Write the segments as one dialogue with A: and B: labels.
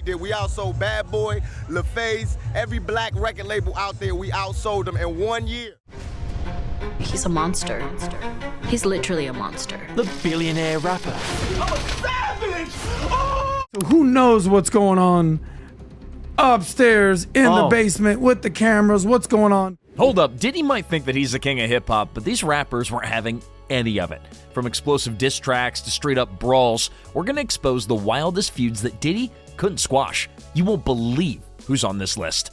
A: did. We outsold Bad Boy, LaFace, every black record label out there, we outsold them in 1 year.
B: He's a monster. He's literally a monster.
C: The billionaire rapper.
A: I'm a savage! Oh!
D: So who knows what's going on upstairs in the basement with the cameras? What's going on?
C: Hold up, Diddy might think that he's the king of hip-hop, but these rappers weren't having any of it. From explosive diss tracks to straight-up brawls, we're going to expose the wildest feuds that Diddy couldn't squash. You won't believe who's on this list.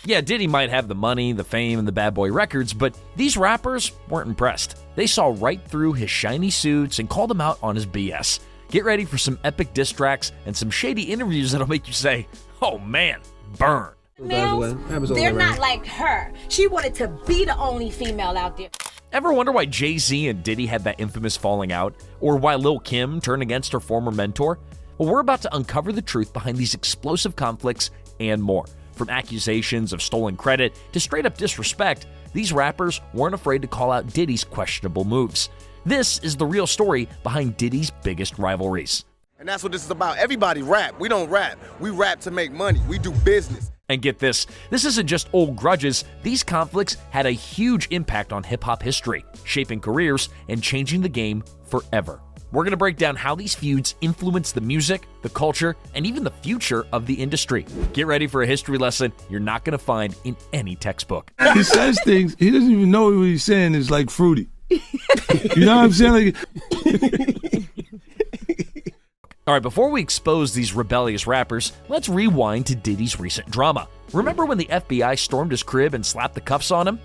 C: Yeah, Diddy might have the money, the fame, and the bad boy records, but these rappers weren't impressed. They saw right through his shiny suits and called him out on his BS. Get ready for some epic diss tracks and some shady interviews that'll make you say, oh man, burn.
E: Males, they're not like her. She wanted to be the only female out there.
C: Ever wonder why Jay-Z and Diddy had that infamous falling out? Or why Lil' Kim turned against her former mentor? Well, we're about to uncover the truth behind these explosive conflicts and more. From accusations of stolen credit to straight-up disrespect, these rappers weren't afraid to call out Diddy's questionable moves. This is the real story behind Diddy's biggest rivalries.
A: And that's what this is about. Everybody rap. We don't rap. We rap to make money. We do business.
C: And get this isn't just old grudges. These conflicts had a huge impact on hip-hop history, shaping careers and changing the game forever. We're going to break down how these feuds influence the music, the culture, and even the future of the industry. Get ready for a history lesson you're not going to find in any textbook.
F: He says things, he doesn't even know what he's saying is like fruity. You know what I'm saying?
C: All right, before we expose these rebellious rappers, let's rewind to Diddy's recent drama. Remember when the FBI stormed his crib and slapped the cuffs on him?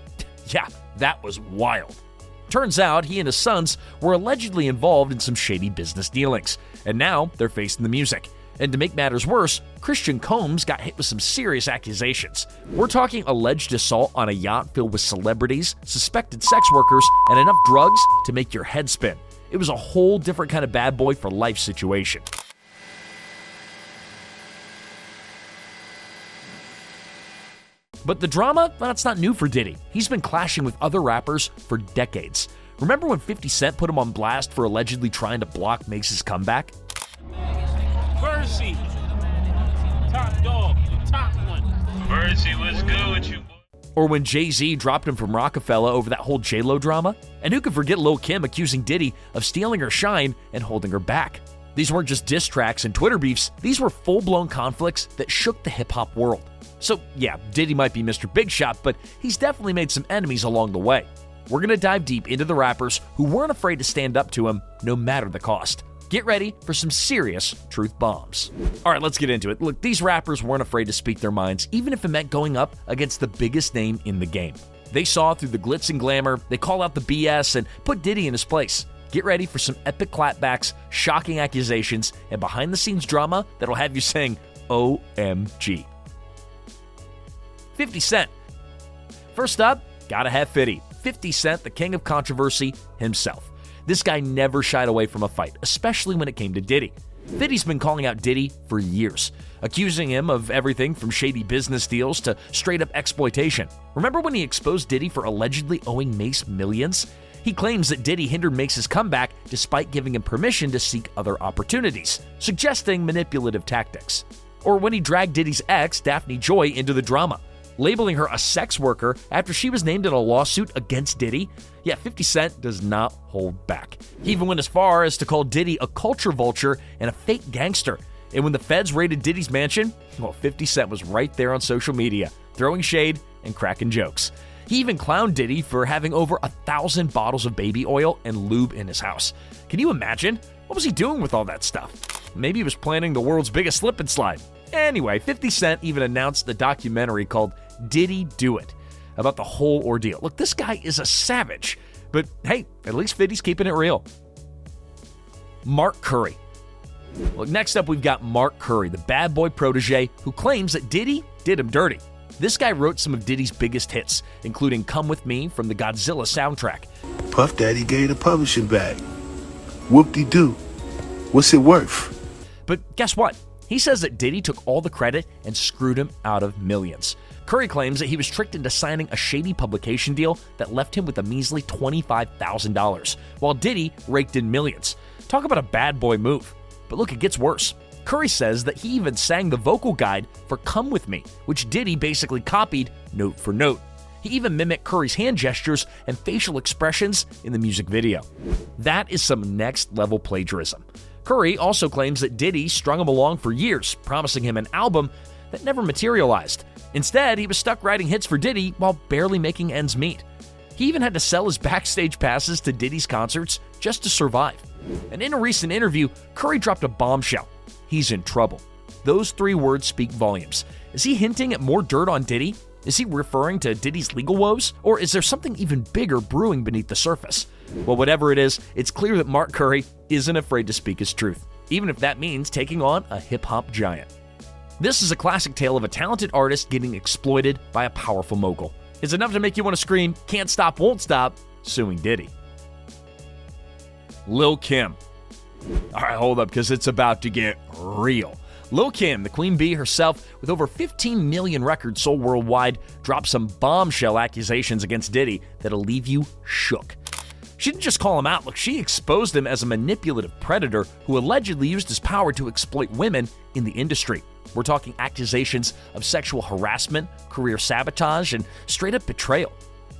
C: Yeah, that was wild. Turns out he and his sons were allegedly involved in some shady business dealings, and now they're facing the music. And to make matters worse, Christian Combs got hit with some serious accusations. We're talking alleged assault on a yacht filled with celebrities, suspected sex workers, and enough drugs to make your head spin. It was a whole different kind of bad boy for life situation. But the drama, that's not new for Diddy. He's been clashing with other rappers for decades. Remember when 50 Cent put him on blast for allegedly trying to block Mace's comeback?
G: Mercy, top dog, the top one. Mercy, what's good with you, boy?
C: Or when Jay-Z dropped him from Rockefeller over that whole J-Lo drama? And who could forget Lil' Kim accusing Diddy of stealing her shine and holding her back? These weren't just diss tracks and Twitter beefs, these were full-blown conflicts that shook the hip-hop world. So yeah, Diddy might be Mr. Big Shot, but he's definitely made some enemies along the way. We're going to dive deep into the rappers who weren't afraid to stand up to him no matter the cost. Get ready for some serious truth bombs. All right, let's get into it. Look, these rappers weren't afraid to speak their minds, even if it meant going up against the biggest name in the game. They saw through the glitz and glamour, they call out the BS, and put Diddy in his place. Get ready for some epic clapbacks, shocking accusations, and behind-the-scenes drama that'll have you saying, OMG. 50 Cent. First up, gotta have 50 Cent, the king of controversy himself. This guy never shied away from a fight, especially when it came to Diddy. 50's been calling out Diddy for years, accusing him of everything from shady business deals to straight-up exploitation. Remember when he exposed Diddy for allegedly owing Mace millions? He claims that Diddy hindered Mace's comeback despite giving him permission to seek other opportunities, suggesting manipulative tactics. Or when he dragged Diddy's ex, Daphne Joy, into the drama, labeling her a sex worker after she was named in a lawsuit against Diddy. Yeah, 50 Cent does not hold back. He even went as far as to call Diddy a culture vulture and a fake gangster. And when the feds raided Diddy's mansion, well, 50 Cent was right there on social media, throwing shade and cracking jokes. He even clowned Diddy for having over 1,000 bottles of baby oil and lube in his house. Can you imagine? What was he doing with all that stuff? Maybe he was planning the world's biggest slip and slide. Anyway, 50 Cent even announced a documentary called Diddy Do It about the whole ordeal. Look, this guy is a savage, but hey, at least 50's keeping it real. Mark Curry. Look, next up we've got Mark Curry, the bad boy protege who claims that Diddy did him dirty. This guy wrote some of Diddy's biggest hits, including Come With Me from the Godzilla soundtrack.
F: Puff Daddy gave the publishing back. Whoop-de-doo. What's it worth?
C: But guess what? He says that Diddy took all the credit and screwed him out of millions. Curry claims that he was tricked into signing a shady publication deal that left him with a measly $25,000, while Diddy raked in millions. Talk about a bad boy move. But look, it gets worse. Curry says that he even sang the vocal guide for Come With Me, which Diddy basically copied note for note. He even mimicked Curry's hand gestures and facial expressions in the music video. That is some next-level plagiarism. Curry also claims that Diddy strung him along for years, promising him an album that never materialized. Instead, he was stuck writing hits for Diddy while barely making ends meet. He even had to sell his backstage passes to Diddy's concerts just to survive. And in a recent interview, Curry dropped a bombshell. He's in trouble. Those 3 words speak volumes. Is he hinting at more dirt on Diddy? Is he referring to Diddy's legal woes? Or is there something even bigger brewing beneath the surface? Well, whatever it is, it's clear that Mark Curry isn't afraid to speak his truth, even if that means taking on a hip-hop giant. This is a classic tale of a talented artist getting exploited by a powerful mogul. It's enough to make you want to scream, "Can't stop, won't stop," suing Diddy. Lil' Kim. All right, hold up, because it's about to get real. Lil' Kim, the Queen Bee herself, with over 15 million records sold worldwide, dropped some bombshell accusations against Diddy that'll leave you shook. She didn't just call him out, look, she exposed him as a manipulative predator who allegedly used his power to exploit women in the industry. We're talking accusations of sexual harassment, career sabotage, and straight-up betrayal.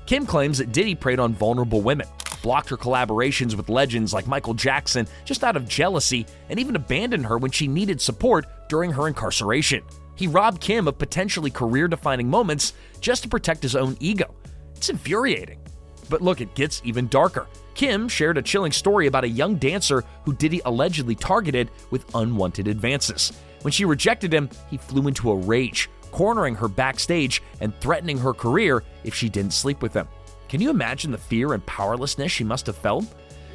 C: Kim claims that Diddy preyed on vulnerable women, blocked her collaborations with legends like Michael Jackson just out of jealousy, and even abandoned her when she needed support during her incarceration. He robbed Kim of potentially career-defining moments just to protect his own ego. It's infuriating. But look, it gets even darker. Kim shared a chilling story about a young dancer who Diddy allegedly targeted with unwanted advances. When she rejected him, he flew into a rage, cornering her backstage and threatening her career if she didn't sleep with him. Can you imagine the fear and powerlessness she must have felt?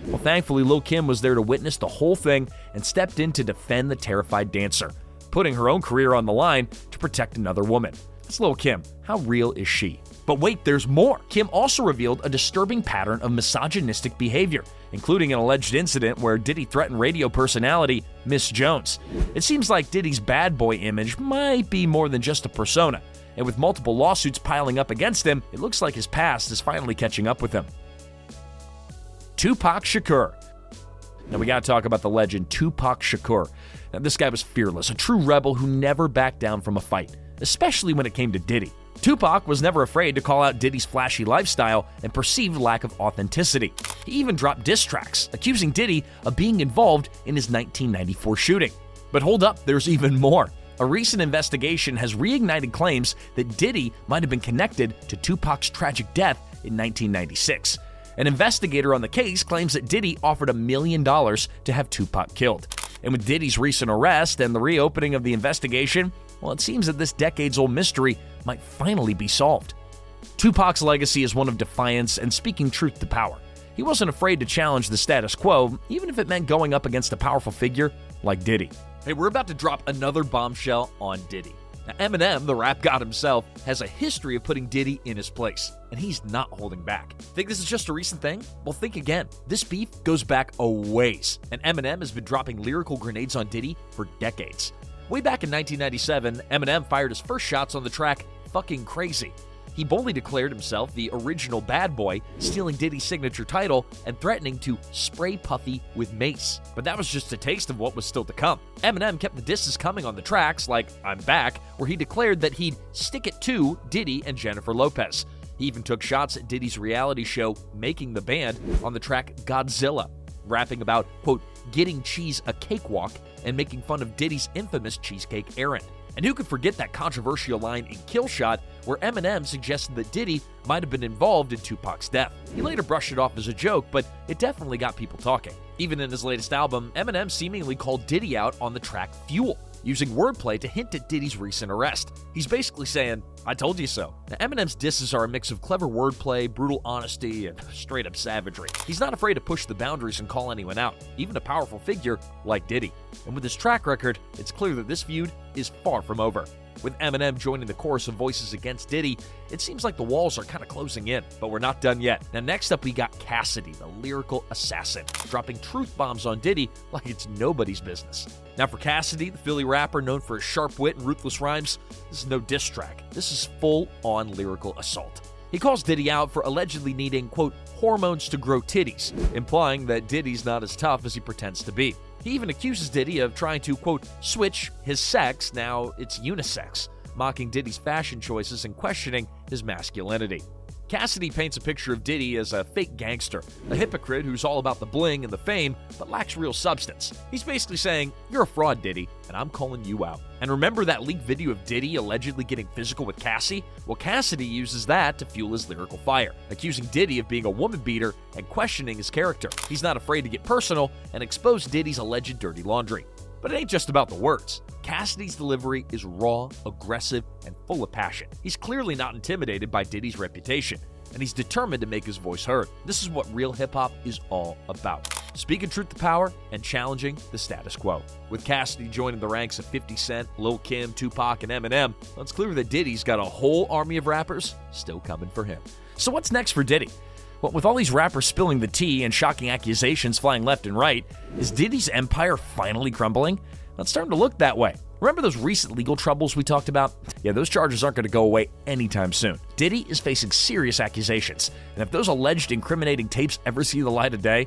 C: Well, thankfully, Lil' Kim was there to witness the whole thing and stepped in to defend the terrified dancer, putting her own career on the line to protect another woman. That's Lil' Kim. How real is she? But wait, there's more. Kim also revealed a disturbing pattern of misogynistic behavior, including an alleged incident where Diddy threatened radio personality Miss Jones. It seems like Diddy's bad boy image might be more than just a persona, and with multiple lawsuits piling up against him, it looks like his past is finally catching up with him. Tupac Shakur. Now we gotta talk about the legend Tupac Shakur. Now this guy was fearless, a true rebel who never backed down from a fight, especially when it came to Diddy. Tupac was never afraid to call out Diddy's flashy lifestyle and perceived lack of authenticity. He even dropped diss tracks, accusing Diddy of being involved in his 1994 shooting. But hold up, there's even more. A recent investigation has reignited claims that Diddy might have been connected to Tupac's tragic death in 1996. An investigator on the case claims that Diddy offered $1 million to have Tupac killed. And with Diddy's recent arrest and the reopening of the investigation, well, it seems that this decades-old mystery might finally be solved. Tupac's legacy is one of defiance and speaking truth to power. He wasn't afraid to challenge the status quo, even if it meant going up against a powerful figure like Diddy. Hey, we're about to drop another bombshell on Diddy. Now, Eminem, the rap god himself, has a history of putting Diddy in his place, and he's not holding back. Think this is just a recent thing? Well, think again. This beef goes back a ways, and Eminem has been dropping lyrical grenades on Diddy for decades. Way back in 1997, Eminem fired his first shots on the track Fucking Crazy. He boldly declared himself the original bad boy, stealing Diddy's signature title and threatening to spray Puffy with mace. But that was just a taste of what was still to come. Eminem kept the disses coming on the tracks like I'm Back, where he declared that he'd stick it to Diddy and Jennifer Lopez. He even took shots at Diddy's reality show Making the Band on the track Godzilla, rapping about, quote, getting cheese a cakewalk and making fun of Diddy's infamous cheesecake errand. And who could forget that controversial line in Kill Shot where Eminem suggested that Diddy might have been involved in Tupac's death. He later brushed it off as a joke, but it definitely got people talking. Even in his latest album, Eminem seemingly called Diddy out on the track Fuel, using wordplay to hint at Diddy's recent arrest. He's basically saying, I told you so. Now, Eminem's disses are a mix of clever wordplay, brutal honesty, and straight-up savagery. He's not afraid to push the boundaries and call anyone out, even a powerful figure like Diddy. And with his track record, it's clear that this feud is far from over. With Eminem joining the chorus of voices against Diddy, it seems like the walls are kind of closing in, but we're not done yet. Now next up we got Cassidy, the lyrical assassin, dropping truth bombs on Diddy like it's nobody's business. Now for Cassidy, the Philly rapper known for his sharp wit and ruthless rhymes, this is no diss track. This is full-on lyrical assault. He calls Diddy out for allegedly needing, quote, hormones to grow titties, implying that Diddy's not as tough as he pretends to be. He even accuses Diddy of trying to, quote, switch his sex, now it's unisex, mocking Diddy's fashion choices and questioning his masculinity. Cassidy paints a picture of Diddy as a fake gangster, a hypocrite who's all about the bling and the fame, but lacks real substance. He's basically saying, you're a fraud, Diddy, and I'm calling you out. And remember that leaked video of Diddy allegedly getting physical with Cassie? Well, Cassidy uses that to fuel his lyrical fire, accusing Diddy of being a woman beater and questioning his character. He's not afraid to get personal and expose Diddy's alleged dirty laundry. But it ain't just about the words. Cassidy's delivery is raw, aggressive, and full of passion. He's clearly not intimidated by Diddy's reputation, and he's determined to make his voice heard. This is what real hip-hop is all about. Speaking truth to power and challenging the status quo. With Cassidy joining the ranks of 50 Cent, Lil Kim, Tupac, and Eminem, it's clear that Diddy's got a whole army of rappers still coming for him. So what's next for Diddy? Well, with all these rappers spilling the tea and shocking accusations flying left and right, is Diddy's empire finally crumbling? Well, it's starting to look that way. Remember those recent legal troubles we talked about? Yeah, those charges aren't going to go away anytime soon. Diddy is facing serious accusations, and if those alleged incriminating tapes ever see the light of day,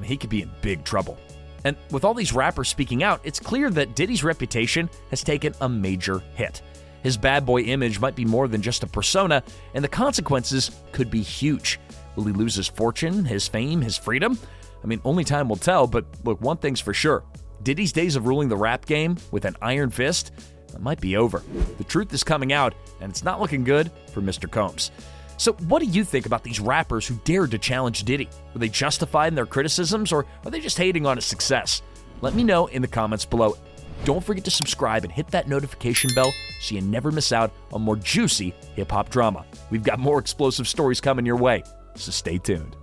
C: he could be in big trouble. And with all these rappers speaking out, it's clear that Diddy's reputation has taken a major hit. His bad boy image might be more than just a persona, and the consequences could be huge. Will he lose his fortune, his fame, his freedom? Only time will tell, but look, one thing's for sure. Diddy's days of ruling the rap game with an iron fist might be over. The truth is coming out, and it's not looking good for Mr. Combs. So what do you think about these rappers who dared to challenge Diddy? Were they justified in their criticisms, or are they just hating on his success? Let me know in the comments below. Don't forget to subscribe and hit that notification bell so you never miss out on more juicy hip-hop drama. We've got more explosive stories coming your way, so stay tuned.